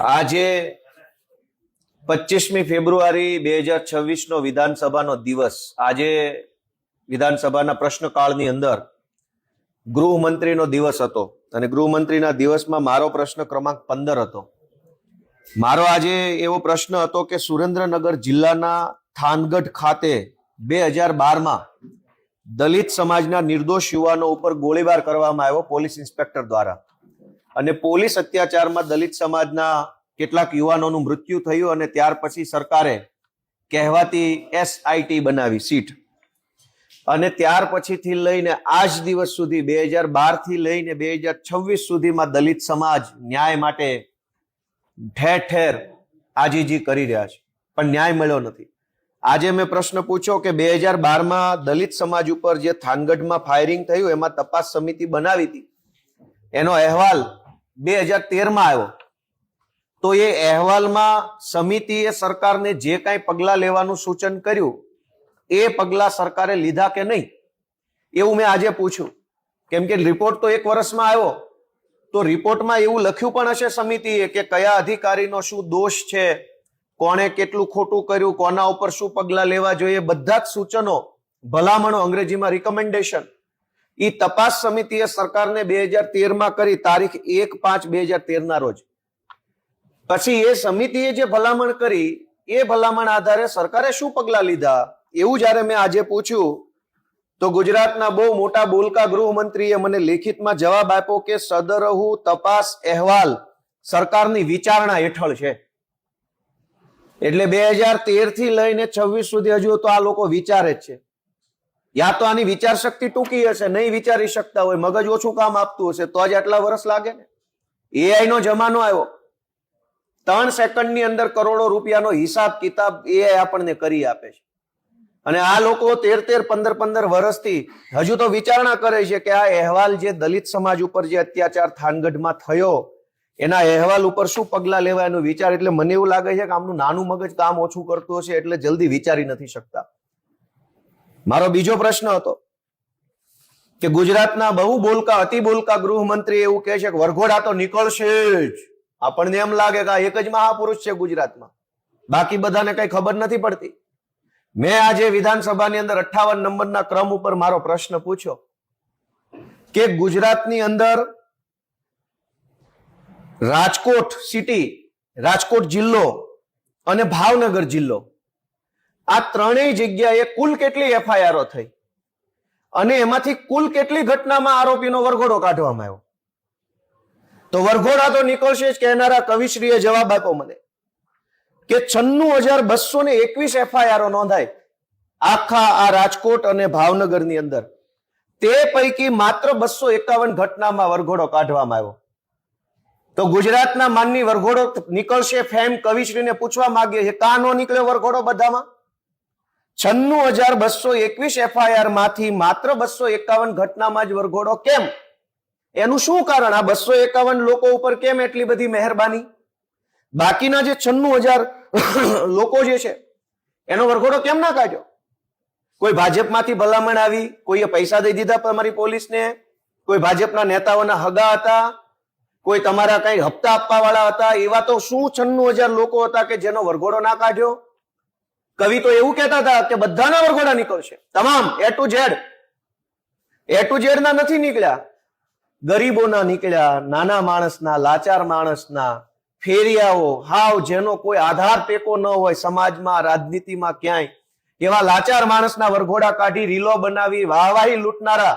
આજે 25મી ફેબ્રુઆરી 2026 નો વિધાનસભાનો દિવસ. આજે વિધાનસભાના પ્રશ્નકાળની અંદર ગૃહમંત્રીનો દિવસ હતો અને ગૃહમંત્રીના દિવસમાં મારો પ્રશ્ન ક્રમાંક 15 હતો. મારો આજે એવો પ્રશ્ન હતો કે સુરેન્દ્રનગર જિલ્લાના થાનગઢ ખાતે 2012માં દલિત સમાજના નિર્દોષ યુવાનો ઉપર ગોળીબાર કરવામાં આવ્યો પોલીસ ઇન્સ્પેક્ટર દ્વારા, અને પોલીસ અત્યાચારમાં દલિત સમાજના કેટલાક યુવાનોનું મૃત્યુ થયું અને ત્યાર પછી સરકારે કહેવાતી SIT બનાવી સીટ, અને ત્યાર પછીથી લઈને આજ દિવસ સુધી 2012 થી લઈને 2026 સુધીમાં દલિત સમાજ ન્યાય માટે ઠેર ઠેર આજીજી કરી રહ્યા છે, પણ ન્યાય મળ્યો નથી. આજે મેં પ્રશ્ન પૂછ્યો કે 2012માં દલિત સમાજ ઉપર જે થાનગઢમાં ફાયરિંગ થયું એમાં તપાસ સમિતિ બનાવી હતી, એનો અહેવાલ 2013માં આવ્યો. તો એ અહેવાલમાં સમિતિએ સરકારને જે કાંઈ પગલાં લેવાનું સૂચન કર્યું એ પગલાં સરકારે લીધા કે નહીં એવું મેં આજે પૂછ્યું. કેમ કે રિપોર્ટ તો 1 વર્ષમાં આવ્યો, તો રિપોર્ટમાં એવું લખ્યું પણ હશે સમિતિએ કે કયા અધિકારીનો શું દોષ છે, કોણે કેટલું ખોટું કર્યું, કોના ઉપર શું પગલાં લેવા જોઈએ, બધા જ સૂચનો, ભલામણો, અંગ્રેજીમાં રિકમેન્ડેશન, એ તપાસ સમિતિએ સરકારને 2013માં કરી, તારીખ 1/5/2013 રોજ. પછી એ સમિતિએ જે ભલામણ કરી એ ભલામણ આધારે સરકારે શું પગલાં લીધા એવું જ્યારે મેં આજે પૂછ્યું તો ગુજરાતના બહુ મોટા બોલકા ગૃહમંત્રીએ મને લેખિતમાં જવાબ આપ્યો કે સદરહુ તપાસ અહેવાલ સરકારની વિચારણા હેઠળ છે. એટલે 2013 થી લઈને 26 સુધી હજુ તો આ લોકો વિચારે જ છે. યા તો આની વિચાર શક્તિ ટૂંકી હશે, નહીં વિચારી શકતા હોય, મગજ ઓછું કામ આપતું હશે, તો જ આટલા વર્ષ લાગે ને. AI નો જમાનો આવ્યો, 3 સેકન્ડની અંદર કરોડો રૂપિયાનો હિસાબ કિતાબ AI આપણને કરી આપે છે, અને આ લોકો 13-15 વર્ષથી હજુ તો વિચારણા કરે છે કે આ અહેવાલ જે દલિત સમાજ ઉપર જે અત્યાચાર થાનગઢમાં થયો એના અહેવાલ ઉપર શું પગલાં લેવા એનો વિચાર. એટલે મને એવું લાગે છે કે આમનું નાનું મગજ કામ ઓછું કરતું હશે એટલે જલ્દી વિચારી નથી શકતા. મારો બીજો પ્રશ્ન હતો કે ગુજરાતના બહુ બોલકા અતિ બોલકા ગૃહમંત્રી એવું કહે છે કે વરઘોડા તો નીકળશે જ. આપણને એમ લાગે કે આ એક જ મહાપુરુષ છે ગુજરાતમાં, બાકી બધાને કઈ ખબર નથી પડતી. મેં આજે વિધાનસભાની અંદર 58 નંબરના ક્રમ ઉપર મારો પ્રશ્ન પૂછ્યો કે ગુજરાતની અંદર રાજકોટ સિટી, રાજકોટ જિલ્લો અને ભાવનગર જિલ્લો, આ ત્રણેય જગ્યાએ કુલ કેટલી FIR થઈ અને એમાંથી કુલ કેટલી ઘટનામાં આરોપીનો વરઘોડો કાઢવામાં આવ્યો. તો વરઘોડા તો નીકળશે જ કહેનારા કવિશ્રીએ જવાબ આપ્યો મને કે 96,221 FIR નોંધાય આખા આ રાજકોટ અને ભાવનગરની અંદર. તે પૈકી માત્ર 251 ઘટનામાં વરઘોડો કાઢવામાં આવ્યો. તો ગુજરાતના માનની વરઘોડો નીકળશે ફેમ કવિશ્રીને પૂછવા માંગીએ છીએ, કાં નો નીકળ્યો વરઘોડો બધામાં? 96,221 FIR માંથી માત્ર 251 ઘટનામાં જ વરઘોડો કેમ? એનું શું કારણ? આ 251 લોકો ઉપર કેમ એટલી બધી મહેરબાની? બાકીના જે 96,000 લોકો જે છે એનો વરઘોડો કેમ ના કાઢ્યો? કોઈ ભાજપમાંથી ભલામણ આવી, કોઈએ પૈસા દઈ દીધા તમારી પોલીસને, કોઈ ભાજપના નેતાઓના હગા હતા, કોઈ તમારા કઈ હપ્તા આપવા વાળા હતા, એવા તો શું 96,000 લોકો હતા કે જેનો વરઘોડો ના કાઢ્યો? કવિ તો એવું કહેતા હતા કે બધાના વરઘોડા નીકળશે, તમામ A to Z ના નથી નીકળ્યા. ગરીબોના નીકળ્યા, નાના માણસના, લાચાર માણસના, ફેરિયાઓ, હાવ જેનો કોઈ આધાર ટેકો ન હોય સમાજમાં, રાજનીતિમાં, ક્યાંય, એવા લાચાર માણસના વરઘોડા કાઢી રીલો બનાવી વાહવાહી લૂંટનારા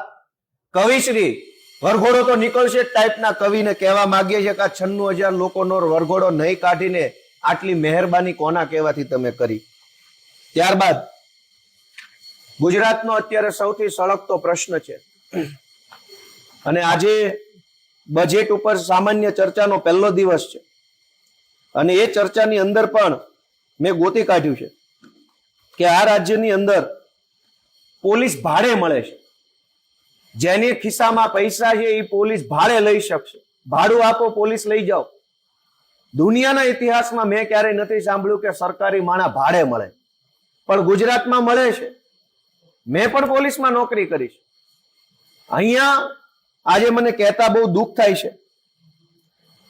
કવિશ્રી વરઘોડો તો નીકળશે ટાઈપના કવિને કહેવા માંગીએ છીએ કે આ 96,000 લોકોનો વરઘોડો નહીં કાઢીને આટલી મહેરબાની કોના કહેવાથી તમે કરી? ત્યારબાદ ગુજરાતનો અત્યારે સૌથી સળગતો પ્રશ્ન છે, અને આજે બજેટ ઉપર સામાન્ય ચર્ચાનો પહેલો દિવસ છે, અને એ ચર્ચાની અંદર પણ મેં ગોતી કાઢ્યું છે કે આ રાજ્યની અંદર પોલીસ ભાડે મળે છે. જેની ખિસ્સામાં પૈસા છે એ પોલીસ ભાડે લઈ શકશે. ભાડું આપો, પોલીસ લઈ જાઓ. દુનિયાના ઇતિહાસમાં મેં ક્યારેય નથી સાંભળ્યું કે સરકારી માણા ભાડે મળે, પણ ગુજરાતમાં મળે છે. મેં પણ પોલીસમાં નોકરી કરી છે. અહીંયા આજે મને કહેતા બહુ દુઃખ થાય છે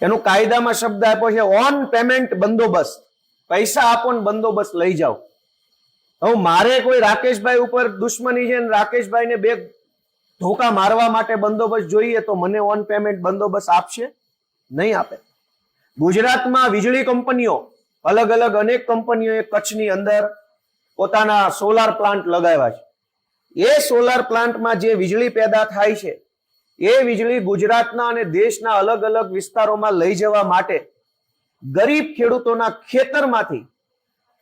એનું કાયદામાં શબ્દ આપ્યો છે ઓન પેમેન્ટ બંદોબસ્ત. પૈસા આપો ને બંદોબસ્ત લઈ જાઓ. હવે મારે કોઈ રાકેશભાઈ ઉપર દુશ્મની છે ને રાકેશભાઈને બે ધોકા મારવા માટે બંદોબસ્ત જોઈએ તો મને ઓન પેમેન્ટ બંદોબસ્ત આપશે? નહીં આપે. ગુજરાતમાં વીજળી કંપનીઓ અલગ અલગ અનેક કંપનીઓએ કચ્છની અંદર પોતાના સોલાર પ્લાન્ટ લગાવ્યા છે. એ સોલાર પ્લાન્ટમાં જે વીજળી પેદા થાય છે એ વીજળી ગુજરાતના અને દેશના અલગ અલગ વિસ્તારોમાં લઈ જવા માટે ગરીબ ખેડૂતોના ખેતરમાંથી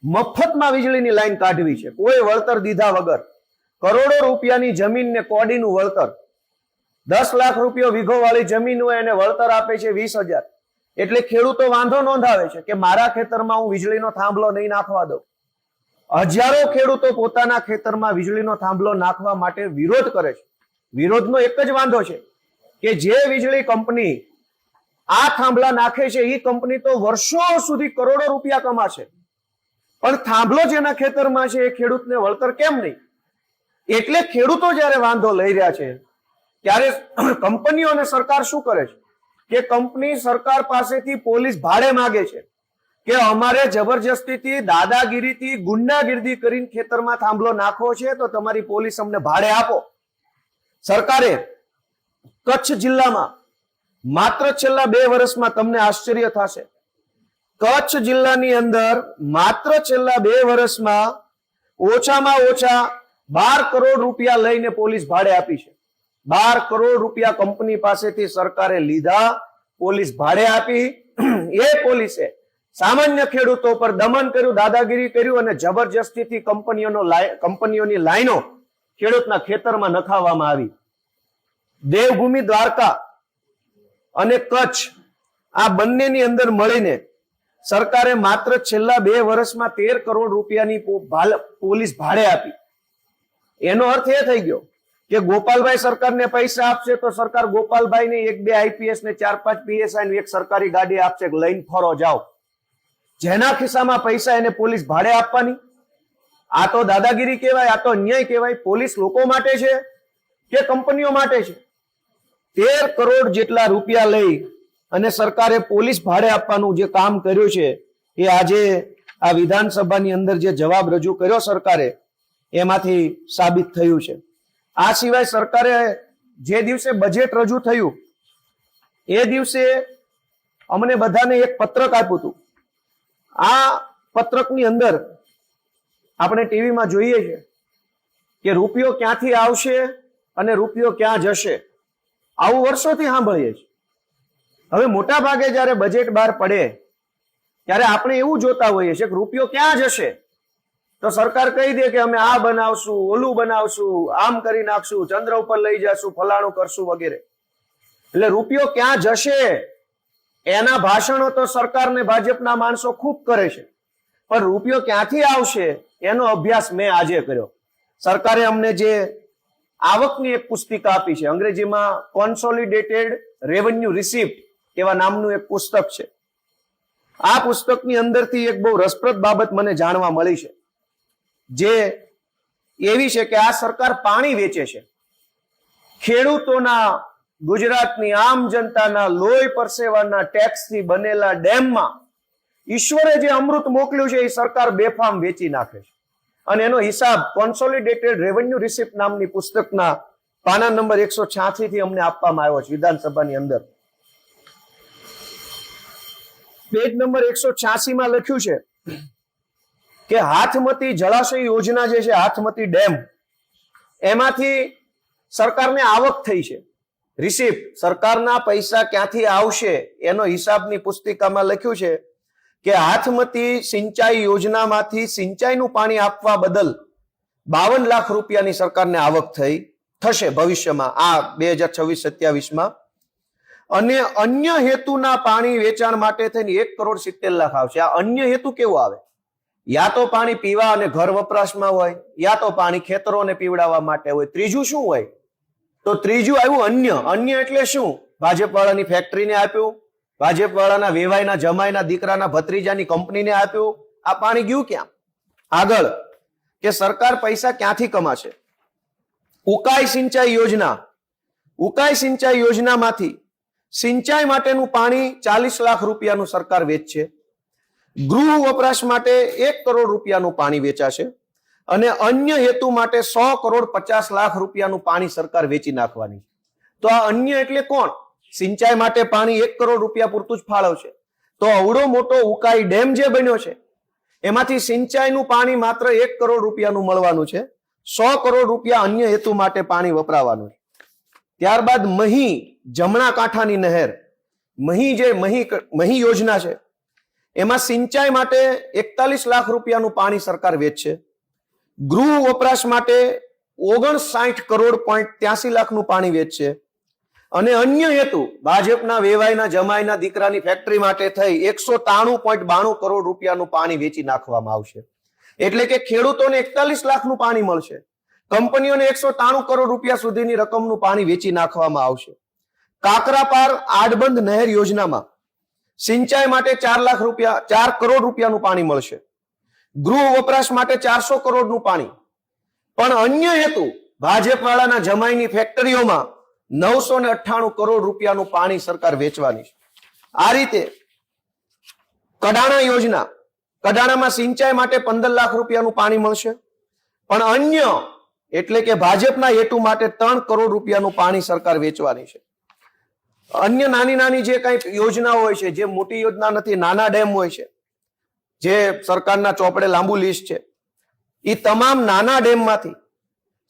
મફતમાં વીજળીની લાઈન કાઢવી છે, કોઈ વળતર દીધા વગર. કરોડો રૂપિયાની જમીનને કોડીનું વળતર. 10 લાખ રૂપિયા વીઘો વાળી જમીન હોય એને વળતર આપે છે 20,000. એટલે ખેડૂતો વાંધો નોંધાવે છે કે મારા ખેતરમાં હું વીજળીનો થાંભલો નહીં નાખવા દઉં. હજારો ખેડૂતો પોતાના ખેતરમાં વીજળીનો થાંભલો નાખવા માટે વિરોધ કરે છે. વિરોધનો એક જ વાંધો છે કે જે વીજળી કંપની આ થાંભલા નાખે છે એ કંપની તો વર્ષો સુધી કરોડો રૂપિયા કમાશે, પણ થાંભલો જેના ખેતરમાં છે એ ખેડૂતને વળતર કેમ નહીં? એટલે ખેડૂતો જયારે વાંધો લઈ રહ્યા છે ત્યારે કંપનીઓ અને સરકાર શું કરે છે કે કંપની સરકાર પાસેથી પોલીસ ભાડે માંગે છે કે અમારે જબરજસ્તીથી દાદાગીરીથી ગુંડાગીરી કરીને ખેતરમાં થાંભલો નાખવો છે તો તમારી પોલીસ અમને ભાડે આપો. સરકારે કચ્છ જિલ્લામાં માત્ર છેલ્લા 2 વર્ષમાં તમને આશ્ચર્ય થશે, કચ્છ જિલ્લાની અંદર માત્ર છેલ્લા 2 વર્ષમાં ઓછામાં ઓછા 12 કરોડ રૂપિયા લઈને પોલીસ ભાડે આપી છે. 12 કરોડ રૂપિયા કંપની પાસેથી સરકારે લીધા, પોલીસ ભાડે આપી. એ પોલીસે સામાન્ય ખેડૂતો પર દમન કર્યું, દાદાગીરી કર્યું અને જબરજસ્તીથી કંપનીઓની લાઈનો ખેડૂતના ખેતરમાં નખાવવામાં આવી. દેવભૂમિ દ્વારકા અને કચ્છ આ બંનેની અંદર મળીને સરકારે માત્ર છેલ્લા 2 વર્ષમાં 13 કરોડ રૂપિયાની પોલીસ ભાડે આપી. એનો અર્થ એ થઈ ગયો કે ગોપાલભાઈ સરકારને પૈસા આપશે તો સરકાર ગોપાલભાઈને 1-2 આઈપીએસ ને 4-5 પીએસઆઈ ને એક સરકારી ગાડી આપશે, લઈને ફરો જાઓ. જેના ખિસ્સામાં પૈસા એને પોલીસ ભાડે આપવાની. આ તો દાદાગીરી કહેવાય, આ તો અન્યાય કહેવાય. પોલીસ લોકો માટે છે કે કંપનીઓ માટે છે? 13 કરોડ જેટલા રૂપિયા લઈ અને સરકારે પોલીસ ભાડે આપવાનું જે કામ કર્યું છે એ આજે આ વિધાનસભાની અંદર જે જવાબ રજૂ કર્યો સરકારે એમાંથી સાબિત થયું છે. આ સિવાય સરકારે જે દિવસે બજેટ રજૂ થયું એ દિવસે અમને બધાને એક પત્રક આપ્યું હતું. આ પત્રકની અંદર આપણે ટીવીમાં જોઈએ છે કે રૂપિયો ક્યાંથી આવશે અને રૂપિયો ક્યાં જશે, આવું વર્ષોથી સાંભળીએ છીએ. હવે મોટા ભાગે જયારે બજેટ બહાર પડે ત્યારે આપણે એવું જોતા હોઈએ છીએ કે રૂપિયો ક્યાં જશે તો સરકાર કહી દે કે અમે આ બનાવશું, ઓલું બનાવશું, આમ કરી નાખશું, ચંદ્ર ઉપર લઈ જશું, ફલાણું કરશું વગેરે. એટલે રૂપિયો ક્યાં જશે એના ભાષણો તો સરકારને ભાજપના માણસો ખૂબ કરે છે, પણ રૂપિયો ક્યાંથી આવશે એનો અભ્યાસ મેં આજે કર્યો. સરકારે અમને જે આવકની એક પુસ્તિકા આપી છે, અંગ્રેજીમાં કોન્સોલિડેટેડ રેવન્યુ રિસિપ્ટ એવા નામનું એક પુસ્તક છે. આ પુસ્તકની અંદરથી એક બહુ રસપ્રદ બાબત મને જાણવા મળી છે, જે એવી છે કે આ સરકાર પાણી વેચે છે. ખેડૂતોના, ગુજરાતની આમ જનતાના લોહી પરસેવાના ટેક્સથી બનેલા ડેમમાં ઈશ્વરે જે અમૃત મોકલ્યું છે એ સરકાર બેફામ વેચી નાખે છે. અને એનો હિસાબ કોન્સોલિડેટેડ રેવન્યુ રિસિપ્ટ નામની પુસ્તકના પાના નંબર 186 થી અમને આપવામાં આવ્યો છે વિધાનસભાની અંદર. પેજ નંબર 186 માં લખ્યું છે કે હાથમતી જળાશય યોજના જે છે, હાથમતી ડેમ, એમાંથી સરકારને આવક થઈ છે. રિસિપ્ટ, સરકારના પૈસા ક્યાંથી આવશે એનો હિસાબની પુસ્તિકામાં લખ્યું છે કે હાથમતી સિંચાઈ યોજનામાંથી સિંચાઈનું પાણી આપવા બદલ 52 લાખ રૂપિયાની સરકારને આવક થશે ભવિષ્યમાં, આ 2026-27માં. અને અન્ય હેતુના પાણી વેચાણ માટે થઈને 1,70,00,000 આવશે. આ અન્ય હેતુ કેવો આવે? યા તો પાણી પીવા અને ઘર વપરાશમાં હોય, યા તો પાણી ખેતરોને પીવડાવવા માટે હોય. ત્રીજું શું હોય? તો ત્રીજું આવ્યું અન્ય. અન્ય એટલે શું? ભાજપ વાળાની ફેક્ટરીને આપ્યું, ભાજપ વાળાના વેવાઈના જમાઈના દીકરાના ભત્રીજાની કંપનીને આપ્યું. આ પાણી ગયું ક્યાં? આગળ કે સરકાર પૈસા ક્યાંથી કમાશે? ઉકાઈ સિંચાઈ યોજના, ઉકાઈ સિંચાઈ યોજનામાંથી સિંચાઈ માટેનું પાણી 40 લાખ રૂપિયાનું સરકાર વેચશે. ગૃહ વપરાશ માટે 1 કરોડ રૂપિયાનું પાણી વેચાશે અને અન્ય હેતુ માટે 100 કરોડ 50 લાખ રૂપિયાનું પાણી સરકાર વેચી નાખવાની. તો આ અન્ય એટલે કોણ? સિંચાઈ માટે પાણી 1 કરોડ રૂપિયા પૂરતું જ ફાળવશે. તો અવડો મોટો ઉકાઈ ડેમ જે બન્યો છે એમાંથી સિંચાઈનું પાણી માત્ર 1 કરોડ રૂપિયાનું મળવાનું છે. 100 કરોડ રૂપિયા અન્ય હેતુ માટે પાણી વપરાવાનું છે. ત્યારબાદ મહી જમણા કાંઠાની નહેર, મહી યોજના છે, એમાં સિંચાઈ માટે 41 લાખ રૂપિયાનું પાણી સરકાર વેચશે. ગૃહ વપરાશ માટે 59 કરોડ 83 લાખનું પાણી વેચશે અને અન્ય હેતુ ભાજપના વેવાઈના જમાઈના દીકરાની ફેક્ટરી માટે થઈ 193.92 કરોડ રૂપિયાનું પાણી વેચી નાખવામાં આવશે. એટલે કે ખેડૂતોને 41 લાખનું પાણી મળશે, કંપનીઓને 193 કરોડ રૂપિયા સુધીની રકમનું પાણી વેચી નાખવામાં આવશે. કાકરાપાર આડબંધ નહેર યોજનામાં સિંચાઈ માટે 4 કરોડ રૂપિયાનું પાણી મળશે. ગૃહ વપરાશ માટે 400 કરોડનું પાણી, પણ અન્ય હેતુ ભાજપવાળાના જમાઈની ફેક્ટરીઓમાં 998 કરોડ રૂપિયાનું પાણી સરકાર વેચવાની છે. આ રીતે કડાણા યોજના, કડાણામાં સિંચાઈ માટે 15 લાખ રૂપિયાનું પાણી મળશે, પણ અન્ય એટલે કે ભાજપના હેતુ માટે 3 કરોડ રૂપિયાનું પાણી સરકાર વેચવાની છે. અન્ય નાની નાની જે કઈ યોજનાઓ હોય છે, જે મોટી યોજના નથી, નાના ડેમ હોય છે, જે સરકારના ચોપડે લાંબુ લિસ્ટ છે, એ તમામ નાના ડેમમાંથી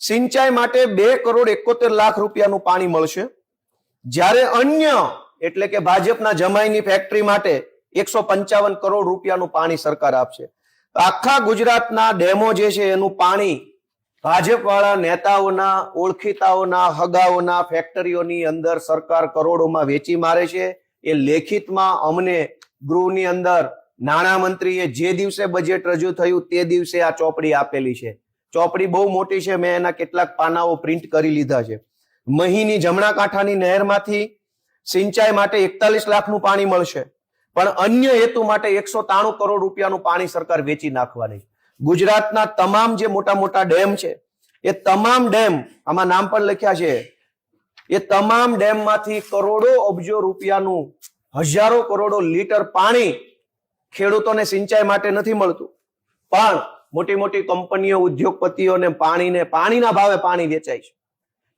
સિંચાઈ માટે 2 કરોડ 71 લાખ રૂપિયાનું પાણી મળશે, જ્યારે અન્ય એટલે કે ભાજપના જમાઈની ફેક્ટરી માટે 155 કરોડ રૂપિયાનું પાણી સરકાર આપશે. આખા ગુજરાતના ડેમો જે છે એનું પાણી ભાજપવાળા નેતાઓના, ઓળખીતાઓના, હગાઓના ફેક્ટરીઓની અંદર સરકાર કરોડોમાં વેચી મારે છે. એ લેખિતમાં અમને ગૃહની અંદર નાણામંત્રીએ જે દિવસે બજેટ રજૂ થયું તે દિવસે આ ચોપડી આપેલી છે. ચોપડી બહુ મોટી છે, મેં એના કેટલાક પાનાઓ પ્રિન્ટ કરી લીધા છે. મહીની જમણા કાંઠાની નહેરમાંથી સિંચાઈ માટે 41 લાખનું પાણી મળશે, પણ અન્ય હેતુ માટે 193 કરોડ રૂપિયાનું પાણી સરકાર વેચી નાખવાની. ગુજરાતના તમામ જે મોટા મોટા ડેમ છે એ તમામ ડેમ, આમાં નામ પણ લખ્યા છે, એ તમામ ડેમમાંથી કરોડો અબજો રૂપિયાનું, હજારો કરોડો લીટર પાણી ખેડૂતોને સિંચાઈ માટે નથી મળતું, પણ મોટી મોટી કંપનીઓ, ઉદ્યોગપતિઓને પાણીના ભાવે પાણી વેચાય છે.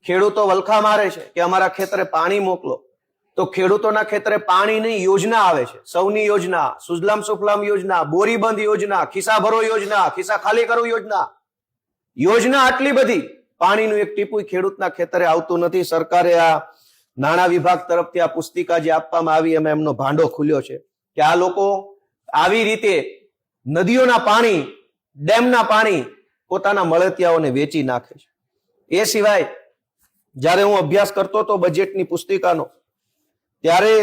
ખેડૂતો વલખા મારે છે કે અમારા ખેતરે પાણી મોકલો, તો ખેડૂતોના ખેતરે પાણીની યોજના આવે છે. સૌની યોજના, સુજલામ સુફલામ યોજના, બોરીબંધ યોજના, ખિસ્સા ભરો યોજના, ખિસ્સા ખાલી કરો યોજના આટલી બધી, પાણીનું એક ટીપું ખેડૂતના ખેતરે આવતું નથી. સરકારે આ નાણાં વિભાગ તરફથી આ પુસ્તિકા જે આપવામાં આવી, એમાં એમનો ભાંડો ખુલ્યો છે કે આ લોકો આવી રીતે નદીઓના પાણી, ડેમના પાણી પોતાના મળતિયાઓને વેચી નાખે છે. એ સિવાય જ્યારે હું અભ્યાસ કરતો હતો બજેટની પુસ્તિકાનો, ત્યારે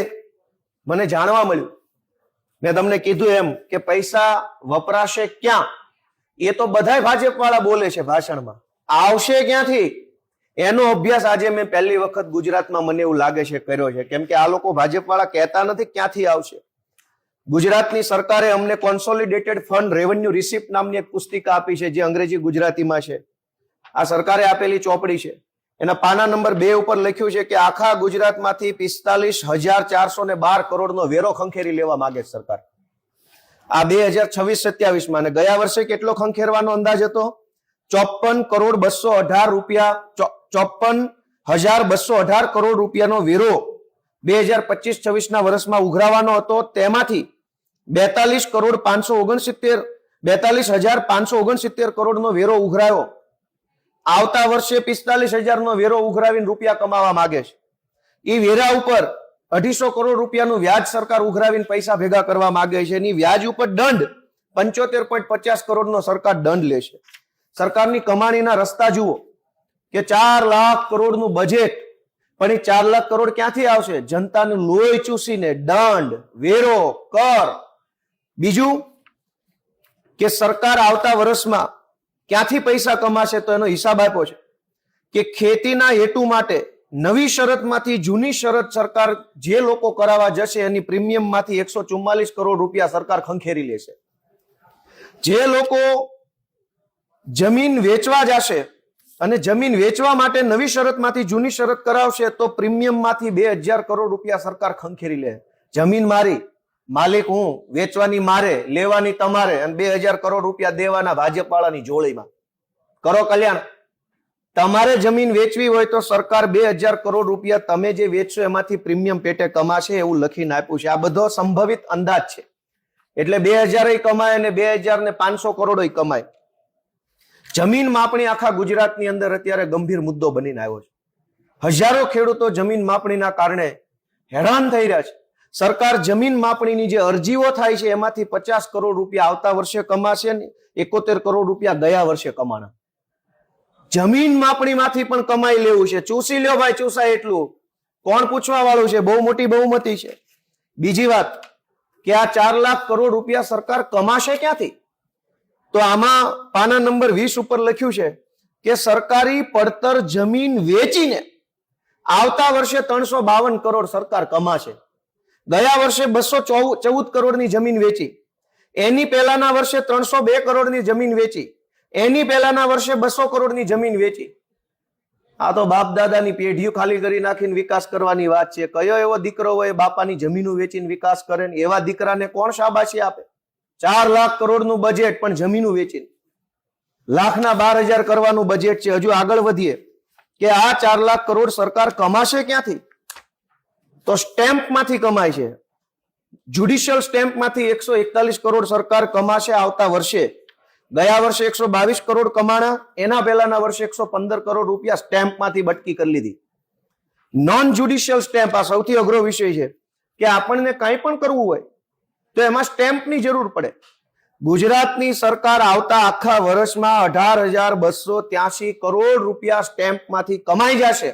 મને જાણવા મળ્યું, મેં તમને કીધું એમ કે પૈસા વપરાશે ક્યાં, એ તો બધાય ભાજપ વાળા બોલે છે ભાષણમાં, આવશે ક્યાંથી એનો અભ્યાસ આજે મેં પહેલી વખત ગુજરાતમાં મને એવું લાગે છે કર્યો છે. કેમ કે આ લોકો ભાજપ વાળા કહેતા નથી ક્યાંથી આવશે. ગુજરાતની સરકારે અમને કોન્સોલિડેટેડ ફંડ રેવન્યુ રિસિપ્ટ નામની એક પુસ્તિકા આપી છે, જે અંગ્રેજી ગુજરાતીમાં છે. આ સરકારે આપેલી ચોપડી છે. એના પાના નંબર 2 ઉપર લખ્યું છે કે આખા ગુજરાતમાંથી 45,412 કરોડનો વેરો ખંખેરી લેવા માંગે છે સરકાર. આ 2026-27 માં. અને ગયા વર્ષે કેટલો ખંખેરવાનો અંદાજ હતો? 54,218 રૂપિયા, 54,218 કરોડ રૂપિયાનો વેરો 2025-26 ના વર્ષમાં ઉઘરાવાનો હતો. તેમાંથી 42,569 કરોડનો વેરો ઉઘરાયો. આવતા વર્ષે 45,000 નો વેરો ઉઘરાવીને રૂપિયા કમાવા માંગે છે. એ વેરા ઉપર 250 કરોડ રૂપિયાનું વ્યાજ સરકાર ઉઘરાવીને પૈસા ભેગા કરવા માંગે છે. એની વ્યાજ ઉપર દંડ 75.50 કરોડનો સરકાર દંડ લે છે. સરકારની કમાણીના રસ્તા જુઓ કે 4 લાખ કરોડનું બજેટ, પણ એ 4 લાખ કરોડ ક્યાંથી આવશે? જનતાનું લોહી ચૂસીને દંડ, વેરો, કર. બીજું કે સરકાર આવતા વર્ષમાં ક્યાંથી પૈસા કમાશે, તો એનો હિસાબ આપ્યો છે કે ખેતીના હેતુ માટે નવી શરતમાંથી જૂની શરત સરકાર જે લોકો કરાવવા જશે એની પ્રીમિયમમાંથી 144 કરોડ રૂપિયા સરકાર ખંખેરી લેશે. જે લોકો જમીન વેચવા જશે અને જમીન વેચવા માટે નવી શરતમાંથી જૂની શરત કરાવશે તો પ્રીમિયમમાંથી 2000 કરોડ રૂપિયા સરકાર ખંખેરી લે. જમીન મારી, માલિક હું, વેચવાની મારે, લેવાની તમારે, અને 2000 કરોડ રૂપિયા દેવાના ભાજપવાળાની જોડીમાં. કરો કલ્યાણ. તમારે જમીન વેચવી હોય તો સરકાર 2000 કરોડ રૂપિયા તમે જે વેચશો એમાંથી પ્રીમિયમ પેટે કમાશે એવું લખીને આપ્યું છે. આ બધો સંભવિત અંદાજ છે. એટલે 2000 કમાય અને 2500 કરોડ કમાય. જમીન માપણી આખા ગુજરાતની અંદર અત્યારે ગંભીર મુદ્દો બનીને આવ્યો છે. હજારો ખેડૂતો જમીન માપણીના કારણે હેરાન થઈ રહ્યા છે. સરકાર જમીન માપણીની જે અરજીઓ થાય છે એમાંથી 50 કરોડ રૂપિયા આવતા વર્ષે કમાશે ને 71 કરોડ રૂપિયા ગયા વર્ષે કમાણા. જમીન માપણીમાંથી પણ કમાઈ લેવું છે. ચૂસી લ્યો ભાઈ, ચૂસાય એટલું. કોણ પૂછવા વાળું છે? બહુ મોટી બહુમતી છે. બીજી વાત કે આ 4 લાખ કરોડ રૂપિયા સરકાર કમાશે ક્યાંથી? તો આમાં પાના નંબર 20 ઉપર લખ્યું છે કે સરકારી પડતર જમીન વેચીને આવતા વર્ષે 352 કરોડ સરકાર કમાશે. ગયા વર્ષે 214 કરોડની જમીન વેચી, એની પહેલાના વર્ષે 302 કરોડની જમીન વેચી, એની પહેલાના વર્ષે 200 કરોડની જમીન વેચી. આ તો બાપ દાદાની પેઢીઓ ખાલી કરી નાખીને વિકાસ કરવાની વાત છે. કયો એવો દીકરો હોય બાપાની જમીનો વેચીને વિકાસ કરે ને? એવા દીકરાને કોણ શાબાશી આપે? 4 લાખ કરોડનું બજેટ પણ જમીનો વેચીને. લાખના 12,000 કરવાનું બજેટ છે. હજુ આગળ વધીએ કે આ 4 લાખ કરોડ સરકાર કમાશે ક્યાંથી? તો સ્ટેમ્પમાંથી કમાય છે. જ્યુડિશિયલ સ્ટેમ્પમાંથી 141 કરોડ સરકાર કમાશે આવતા વર્ષે. ગયા વર્ષે 122 કરોડ કમાણા, એના પહેલાના વર્ષે 115 કરોડ રૂપિયા સ્ટેમ્પમાંથી બટકી કરી લીધી. નોન જ્યુડિશિયલ સ્ટેમ્પ આ સૌથી અઘરો વિષય છે કે આપણને કંઈ પણ કરવું હોય તો એમાં સ્ટેમ્પની જરૂર પડે. ગુજરાતની સરકાર આવતા આખા વર્ષમાં 18,283 કરોડ રૂપિયા સ્ટેમ્પમાંથી કમાઈ જશે.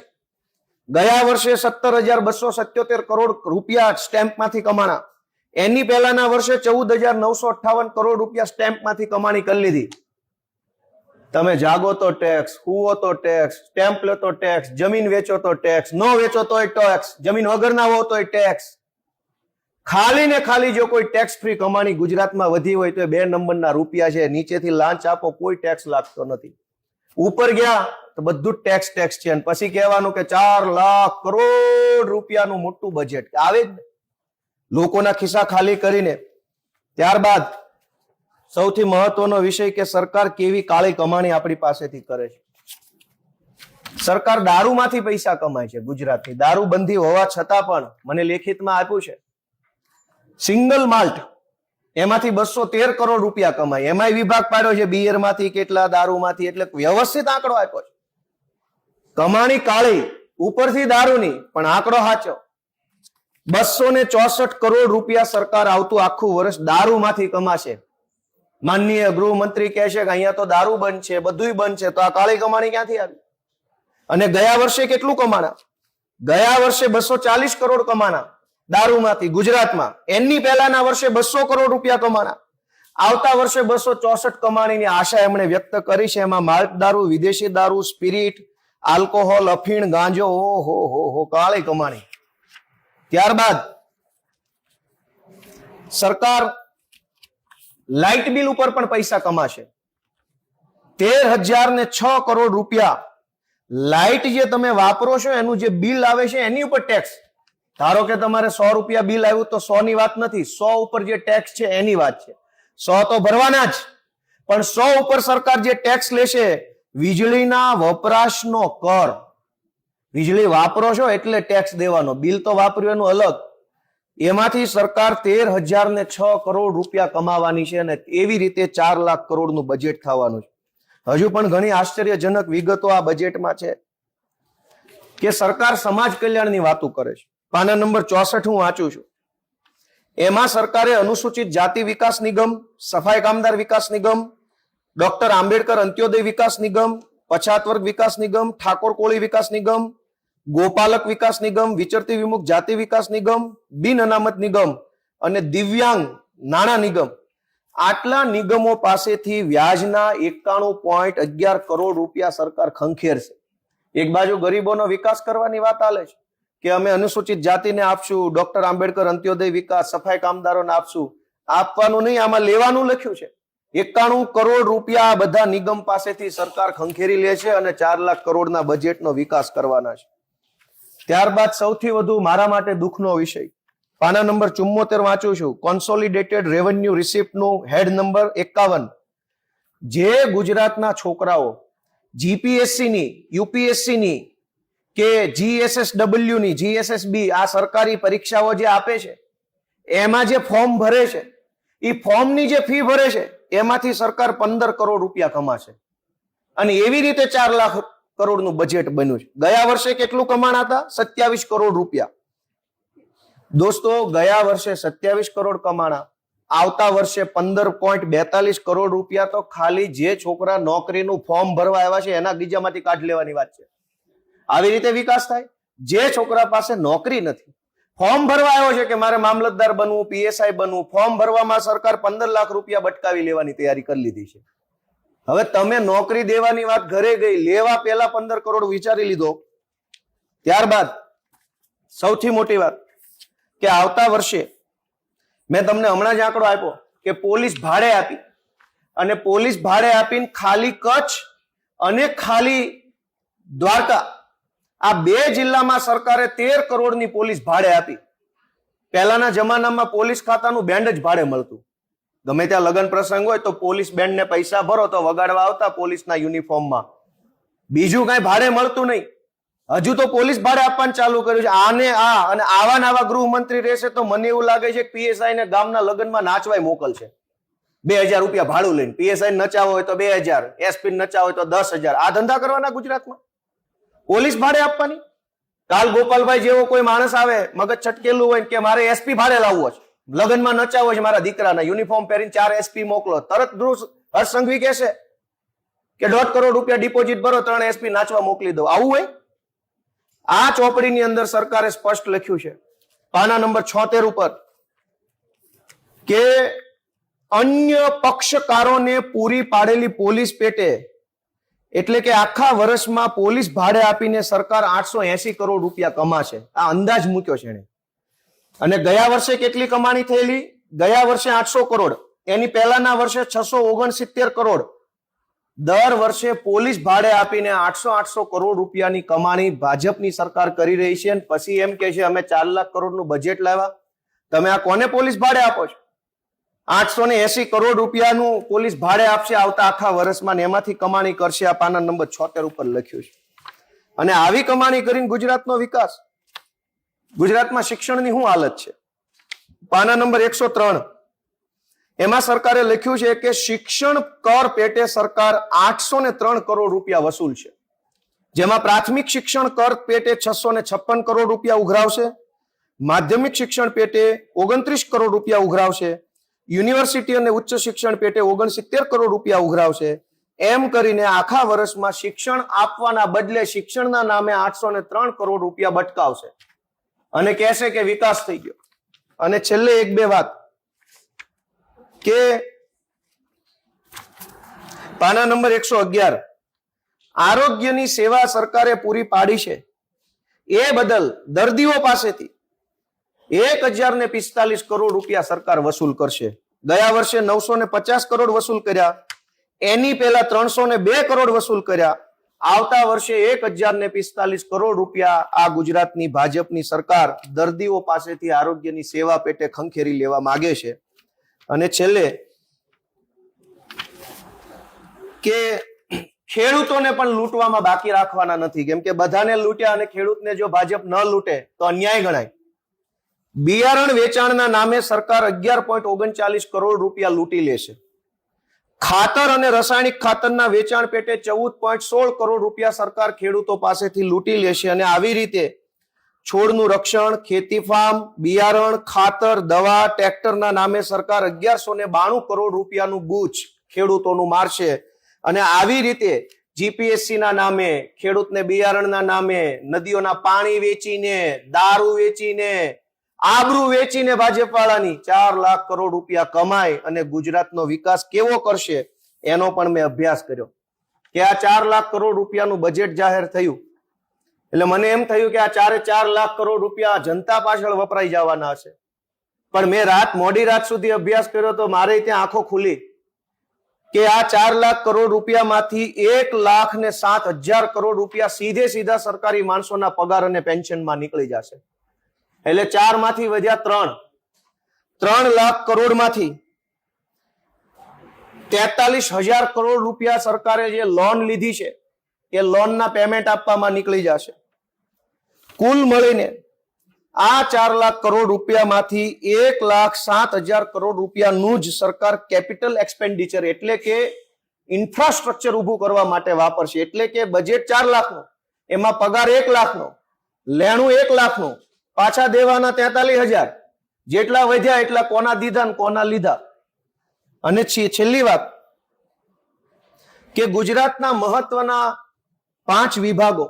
ગયા વર્ષે 17,277 કરોડ રૂપિયા સ્ટેમ્પમાંથી કમાણા, એની પહેલાના વર્ષે 14,958 કરોડ રૂપિયા સ્ટેમ્પમાંથી કમાણી કરી લીધી. તમે જાગો તો ટેક્સ, હુવો તો ટેક્સ, સ્ટેમ્પ લો તો ટેક્સ, જમીન વેચો તો ટેક્સ, ન વેચો તોય ટેક્સ, જમીન વગરના હો તોય ટેક્સ. ખાલી ને ખાલી જો કોઈ ટેક્સ ફ્રી કમાણી ગુજરાતમાં વધી હોય તો 2 નંબરના રૂપિયા છે. નીચેથી લાંચ આપો, કોઈ ટેક્સ લાગતો નથી. ઉપર ગયા તો બધું ટેક્સ છે. અને પછી કહેવાનું કે 4 લાખ કરોડ રૂપિયાનું મોટું બજેટ આવે જ લોકોના ખિસ્સા ખાલી કરીને. ત્યારબાદ સૌથી મહત્વનો વિષય કે સરકાર કેવી કાળી કમાણી આપણી પાસેથી કરે છે. સરકાર દારૂમાંથી પૈસા કમાય છે. ગુજરાતની દારૂબંધી હોવા છતાં પણ મને લેખિતમાં આપ્યું છે સિંગલ માલ્ટ એમાંથી 213 કરોડ રૂપિયા કમાય. એમાંય વિભાગ પાડ્યો છે બિયરમાંથી કેટલા, દારૂમાંથી. એટલે વ્યવસ્થિત આંકડો આપ્યો છે. કમાણી કાળી, ઉપરથી દારૂની, પણ આંકડો સાચો. 264 કરોડ રૂપિયા સરકાર આવતું આખું વર્ષ દારૂમાંથી કમાશે. માનનીય ગૃહમંત્રી કહે છે કે અહીંયા તો દારૂ બંધ છે, બધુંય બંધ છે, તો આ કાળી કમાણી ક્યાંથી આવી? અને ગયા વર્ષે કેટલું કમાણા? ગયા વર્ષે 240 કરોડ કમાણા દારૂમાંથી ગુજરાતમાં. એની પહેલાના વર્ષે 200 કરોડ રૂપિયા કમાણા. આવતા વર્ષે 264 કમાણીની આશા એમણે વ્યક્ત કરી છે. એમાં માલ્ટ દારૂ, વિદેશી દારૂ, સ્પિરિટ, આલ્કોહોલ, અફીણ, ગાંજો, ઓહો કાળી કમાણી. ત્યારબાદ સરકાર લાઇટ બિલ ઉપર પણ પૈસા કમાશે. 13,006 કરોડ રૂપિયા લાઇટ જે તમે વાપરો છો એનું જે બિલ આવે છે એની ઉપર ટેક્સ. ધારો કે તમારે 100 રૂપિયા બિલ આવ્યું તો 100 ની વાત નથી, 100 ઉપર જે ટેક્સ છે એની વાત છે. 100 તો ભરવાના જ, પણ 100 ઉપર સરકાર જે ટેક્સ લેશે વીજળીના વપરાશનો કર. વીજળી વાપરો છો એટલે ટેક્સ દેવાનો, બિલ તો વાપર્યું એનું અલગ. એમાંથી સરકાર 13,006 કરોડ રૂપિયા કમાવાની છે અને એવી રીતે 4 લાખ કરોડનું બજેટ થવાનું છે. હજુ પણ ઘણી આશ્ચર્યજનક વિગતો આ બજેટમાં છે કે સરકાર સમાજ કલ્યાણની વાતો કરે છે. પાના નંબર 64 હું વાંચું છું. એમાં સરકારે અનુસૂચિત જાતિ વિકાસ નિગમ, સફાઈ કામદાર વિકાસ નિગમ, ડોક્ટર આંબેડકર અંત્યોદય વિકાસ નિગમ, પછાત વર્ગ વિકાસ નિગમ, ઠાકોર કોળી વિકાસ નિગમ, ગોપાલક વિકાસ નિગમ, વિચરતી વિમુખ જાતિ વિકાસ નિગમ, બિન અનામત નિગમ અને દિવ્યાંગ નાણાં નિગમ, આટલા નિગમો પાસેથી વ્યાજના 91.11 કરોડ રૂપિયા સરકાર ખંખેરશે. એક બાજુ ગરીબોનો વિકાસ કરવાની વાત આલે છે કે અમે અનુસૂચિત જાતિને આપશું, ડોક્ટર આંબેડકર અંત્યોદય વિકાસ, સફાઈ કામદારોને આપશું. આપવાનું નહીં, આમાં લેવાનું લખ્યું છે. 91 કરોડ રૂપિયા આ બધા નિગમ પાસેથી સરકાર ખંખેરી લે છે અને 4 લાખ કરોડના બજેટનો વિકાસ કરવાના છે. ત્યારબાદ સૌથી વધુ મારા માટે દુઃખનો વિષય, પાના નંબર 74 વાંચું છું, કોન્સોલિડેટેડ રેવન્યુ રિસિપ્ટનું હેડ નંબર 51. જે ગુજરાતના છોકરાઓ જીપીએસસી ની, યુપીએસસી ની કે જીએસએસડબલ્યુ ની, જીએસએસબી આ સરકારી પરીક્ષાઓ જે આપે છે એમાં જે ફોર્મ ભરે છે, એ ફોર્મની જે ફી ભરે છે એમાંથી સરકાર 15 કરોડ રૂપિયા કમાશે અને એવી રીતે 4 લાખ કરોડનું બજેટ બન્યું છે. ગયા વર્ષે કેટલું કમાણા હતા? 27 કરોડ રૂપિયા. દોસ્તો, ગયા વર્ષે 27 કરોડ કમાણા, આવતા વર્ષે 15.42 કરોડ રૂપિયા તો ખાલી જે છોકરા નોકરીનું ફોર્મ ભરવા આવ્યા છે એના ગીજામાંથી કાઢ લેવાની વાત છે. આવી રીતે વિકાસ થાય? જે છોકરા પાસે નોકરી નથી, ફોર્મ ભરવા આવ્યો છે કે મારે મામલતદાર બનવું, પીએસઆઈ બનવું, ફોર્મ ભરવામાં સરકાર 15 લાખ રૂપિયા બટકાવી લેવાની તૈયારી કરી લીધી છે. હવે તમે નોકરી દેવાની વાત ઘરે ગઈ, લેવા પહેલા 15 કરોડ વિચારી લીધો. ત્યારબાદ સૌથી મોટી વાત કે આવતા વર્ષે મેં તમને હમણાં જ આંકડો આપ્યો કે પોલીસ ભાડે આપી અને પોલીસ ભાડે આપીને ખાલી કચ્છ અને ખાલી દ્વારકા આ 2 જિલ્લામાં સરકારે 13 કરોડની પોલીસ ભાડે આપી. પહેલાના જમાનામાં પોલીસ ખાતાનું બેન્ડ જ ભાડે મળતું. ગમે ત્યાં લગ્ન પ્રસંગ હોય તો પોલીસ બેન્ડને પૈસા ભરો તો વગાડવા આવતા પોલીસના યુનિફોર્મમાં. બીજું કઈ ભાડે મળતું નહીં. હજુ તો પોલીસ ભાડે આપવાનું ચાલુ કર્યું છે. અને આવા ગૃહમંત્રી રહેશે તો મને એવું લાગે છે કે પીએસઆઈ ને ગામના લગ્નમાં નાચવાય મોકલશે. 2000 રૂપિયા ભાડું લઈને પીએસઆઈ નચાવો હોય તો 2000, એસપી નચાવો હોય તો 10,000. આ ધંધા કરવાના ગુજરાતમાં? પોલીસ ભાડે આપવાની? કાલ ગોપાલભાઈ જેવો કોઈ માણસ આવે મગજ છટકેલું હોય કે મારે એસપી ભાડે લાવવો છે, લગ્નમાં નચાવો છે મારા દીકરાના, યુનિફોર્મ પહેરીને 4 એસપી મોકલો, તરત હર્ષ સંઘવી કહેશે કે 1.5 કરોડ રૂપિયા ડિપોઝિટ ભરો, 3 એસપી નાચવા મોકલી દો. આવું હોય? આ ચોપડીની અંદર સરકારે સ્પષ્ટ લખ્યું છે પાના નંબર 76 ઉપર કે અન્ય પક્ષકારોને પૂરી પાડેલી પોલીસ પેટે, એટલે કે આખા વર્ષમાં પોલીસ ભાડે આપીને સરકાર 880 કરોડ રૂપિયા કમાશે. આ અંદાજ મૂક્યો છે એને. અને ગયા વર્ષે કેટલી કમાણી થયેલી? ગયા વર્ષે 800 કરોડ, એની પહેલાના વર્ષે 669 કરોડ. દર વર્ષે પોલીસ ભાડે આપીને 800 કરોડ રૂપિયાની કમાણી ભાજપની સરકાર કરી રહી છે. અને પછી એમ કે છે અમે 4 લાખ કરોડનું બજેટ લાવ્યા. તમે આ કોને પોલીસ ભાડે આપો છો? 880 કરોડ રૂપિયાનું પોલીસ ભાડે આપશે આવતા આખા વર્ષમાં, ને એમાંથી કમાણી કરશે. આ પાના નંબર 76 ઉપર લખ્યું છે. અને આવી કમાણી કરીને ગુજરાતનો વિકાસ, ગુજરાતમાં શિક્ષણની શું હાલત છે? પાના નંબર 103 એમાં સરકારે લખ્યું છે કે શિક્ષણ કર પેટે સરકાર 803 કરોડ રૂપિયા વસૂલ છે, જેમાં પ્રાથમિક શિક્ષણ કર પેટે 656 કરોડ રૂપિયા ઉઘરાવશે, માધ્યમિક શિક્ષણ પેટે 29 કરોડ રૂપિયા ઉઘરાવશે, યુનિવર્સિટી અને ઉચ્ચ શિક્ષણ પેટે 69 કરોડ રૂપિયા ઉઘરાવશે. એમ કરીને આખા વર્ષમાં શિક્ષણ આપવાના બદલે શિક્ષણના નામે 803 કરોડ રૂપિયા બટકાવશે અને કહેશે કે વિકાસ થઈ ગયો. અને છેલ્લે 1-2 વાત કે પાના નંબર 111 આરોગ્યની સેવા સરકારે પૂરી પાડી છે એ બદલ દર્દીઓ પાસેથી 1045 કરોડ રૂપિયા સરકાર વસૂલ કરશે. ગયા વર્ષે 950 કરોડ વસૂલ કર્યા, એની પહેલા 302 કરોડ વસૂલ કર્યા. આવતા વર્ષે 1045 કરોડ રૂપિયા આ ગુજરાતની ભાજપની સરકાર દર્દીઓ પાસેથી આરોગ્યની સેવા પેટે ખંખેરી લેવા માંગે છે. અને છેલ્લે કે ખેડૂતોને પણ લૂંટવામાં બાકી રાખવાના નથી, કેમ કે બધાને લૂંટ્યા અને ખેડૂતને જો ભાજપ ન લૂંટે તો અન્યાય ગણાય. બિયારણ વેચાણના નામે સરકાર 11.39 કરોડ રૂપિયા લૂંટી લેશે. ખાતર અને રાસાયણિક ખાતરના વેચાણ પેટે 14.16 કરોડ રૂપિયા સરકાર ખેડૂતો પાસેથી લૂંટી લેશે. અને આવી રીતે છોડનું રક્ષણ, ખેતી ફાર્મ, બિયારણ, ખાતર, દવા, ટ્રેક્ટરના નામે સરકાર 1192 કરોડ રૂપિયાનું ગુચ ખેડૂતોનું મારશે. અને આવી રીતે જીપીએસસી ના નામે, ખેડૂતને બિયારણના નામે, નદીઓના પાણી વેચીને, દારૂ વેચીને, આબરૂ વેચીને ભાજપ વાળાની 4 લાખ કરોડ રૂપિયા કમાય અને ગુજરાતનો વિકાસ કેવો કરશે એનો પણ મેં અભ્યાસ કર્યો. કે આ 4 લાખ કરોડ રૂપિયાનું બજેટ જાહેર થયું એટલે મને એમ થયું કે આ 4 લાખ કરોડ રૂપિયા જનતા પાછળ વપરાઈ જવાના હશે. પણ મેં મોડી રાત સુધી અભ્યાસ કર્યો તો મારે ત્યાં આંખો ખુલી કે આ 4 લાખ કરોડ રૂપિયામાંથી 1,07,000 કરોડ રૂપિયા સીધે સીધા સરકારી માણસોના પગાર અને પેન્શનમાં નીકળી જશે. એટલે 4 માંથી વધ્યા 3 લાખ કરોડ માંથી 43,000 કરોડ રૂપિયા સરકારે જે લોન લીધી છે એ લોનના પેમેન્ટ આપવામાં નીકળી જશે. કુલ મળીને આ 4 લાખ કરોડ રૂપિયામાંથી 1,07,000 કરોડ રૂપિયાનું જ સરકાર કેપિટલ એક્સપેન્ડિચર એટલે કે ઇન્ફ્રાસ્ટ્રક્ચર ઉભું કરવા માટે વાપરશે. એટલે કે બજેટ 4 લાખનું, એમાં પગાર 1 લાખનો, લેણું 1 લાખનું, પાછા દેવાના 43,000, જેટલા વધ્યા એટલા કોના દીધા ને કોના લીધા. અને છેલ્લી વાત કે ગુજરાતના મહત્વના 5 વિભાગો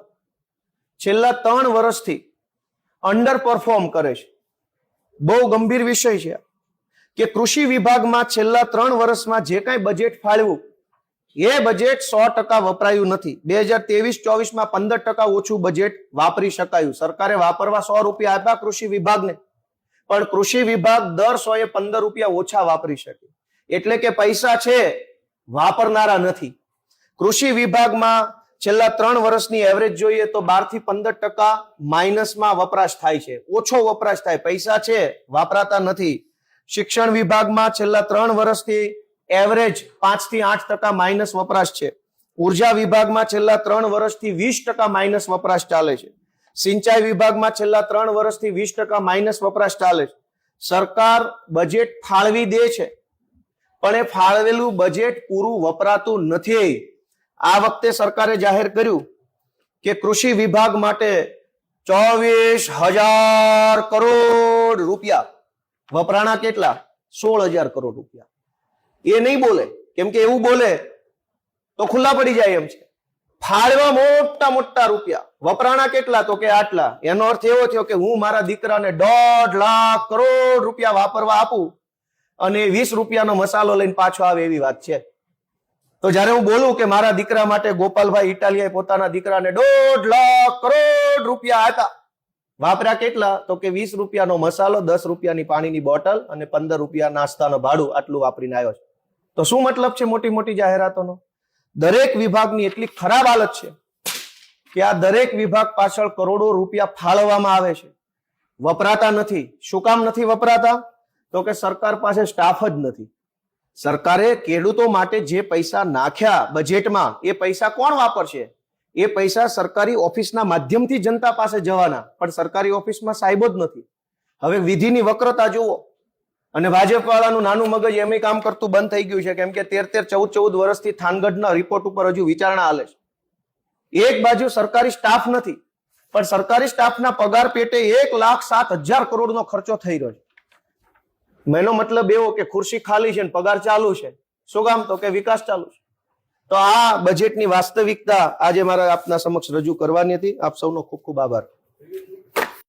છેલ્લા 3 વર્ષથી અંડર પરફોર્મ કરે છે. બહુ ગંભીર વિષય છે કે કૃષિ વિભાગમાં છેલ્લા 3 વર્ષમાં જે કાંઈ બજેટ ફાળવ્યું એ બજેટ 100% વપરાયું નથી. 2023-24 માં 15% ઓછું બજેટ વાપરી શકાયું. સરકારે વાપરવા 100 રૂપિયા આપ્યા કૃષિ વિભાગને, પણ કૃષિ વિભાગ દર 100 એ 15 રૂપિયા ઓછા વાપરી શકે. એટલે કે પૈસા છે, વાપરનારા નથી. કૃષિ વિભાગમાં છેલ્લા 3 વર્ષની એવરેજ જોઈએ તો 12 થી 15% માઇનસમાં વપરાશ થાય છે, ઓછો વપરાશ થાય, પૈસા છે વાપરાતા નથી. શિક્ષણ વિભાગમાં છેલ્લા 3 વર્ષથી એવરેજ 5 થી 8% માઇનસ વપરાશ છે. ઉર્જા વિભાગમાં છેલ્લા 3 વર્ષથી 20% માઇનસ વપરાશ ચાલે છે. સિંચાઈ વિભાગમાં છેલ્લા 3 વર્ષથી 20% માઇનસ વપરાશ ચાલે છે. સરકાર બજેટ ફાળવી દે છે, પણ એ ફાળવેલું બજેટ પૂરું વપરાતું નથી. આ વખતે સરકારે જાહેર કર્યું કે કૃષિ વિભાગ માટે 24,000 કરોડ રૂપિયા વપરાણા. કેટલા? 16,000 કરોડ રૂપિયા. એ નહીં બોલે, કેમ કે એવું બોલે તો ખુલ્લા પડી જાય એમ છે. ફાળવા મોટા મોટા રૂપિયા, વપરાણા કેટલા? તો કે આટલા. એનો અર્થ એવો થયો કે હું મારા દીકરાને 1.5 લાખ કરોડ રૂપિયા વાપરવા આપું અને 20 રૂપિયાનો મસાલો લઈને પાછો આવે એવી વાત છે. તો જયારે હું બોલું કે મારા દીકરા માટે ગોપાલભાઈ ઇટાલિયાએ પોતાના દીકરાને 1.5 લાખ કરોડ રૂપિયા આપ્યા, વાપર્યા કેટલા? તો કે 20 રૂપિયાનો મસાલો, 10 રૂપિયાની પાણીની બોટલ અને 15 રૂપિયા નાસ્તાનો ભાડું, આટલું વાપરીને આવ્યો છે. તો શું મતલબ છે મોટી મોટી જાહેરાતોનો? દરેક વિભાગની એટલી ખરાબ હાલત છે કે આ દરેક વિભાગ પાછળ કરોડો રૂપિયા ફાળવવામાં આવે છે, વપરાતા નથી. શું કામ નથી વપરાતા? તો કે સરકાર પાસે સ્ટાફ જ નથી. સરકારે ખેડૂતો માટે જે પૈસા નાખ્યા બજેટમાં, એ પૈસા કોણ વાપરશે? એ પૈસા સરકારી ઓફિસના માધ્યમથી જનતા પાસે જવાના, પણ સરકારી ઓફિસમાં સાહેબો જ નથી. હવે વિધિની વક્રતા જુઓ. અને ભાજપ વાળાનું નાનું મગજ એમ કામ કરતું બંધ થઈ ગયું છે, કેમ કે 13-14 વર્ષથી થાનગઢના રિપોર્ટ ઉપર હજુ વિચારણા હાલે છે. એક બાજુ સરકારી સ્ટાફ નથી, પણ સરકારી સ્ટાફના પગાર પેટે 1,07,000 કરોડનો ખર્ચો થઈ રહ્યો છે. એનો મતલબ એવો કે ખુરશી ખાલી છે ને પગાર ચાલુ છે. શું કામ? તો કે વિકાસ ચાલુ છે. તો આ બજેટની વાસ્તવિકતા આજે મારા આપના સમક્ષ રજૂ કરવાની હતી. આપ સૌનો ખૂબ ખૂબ આભાર.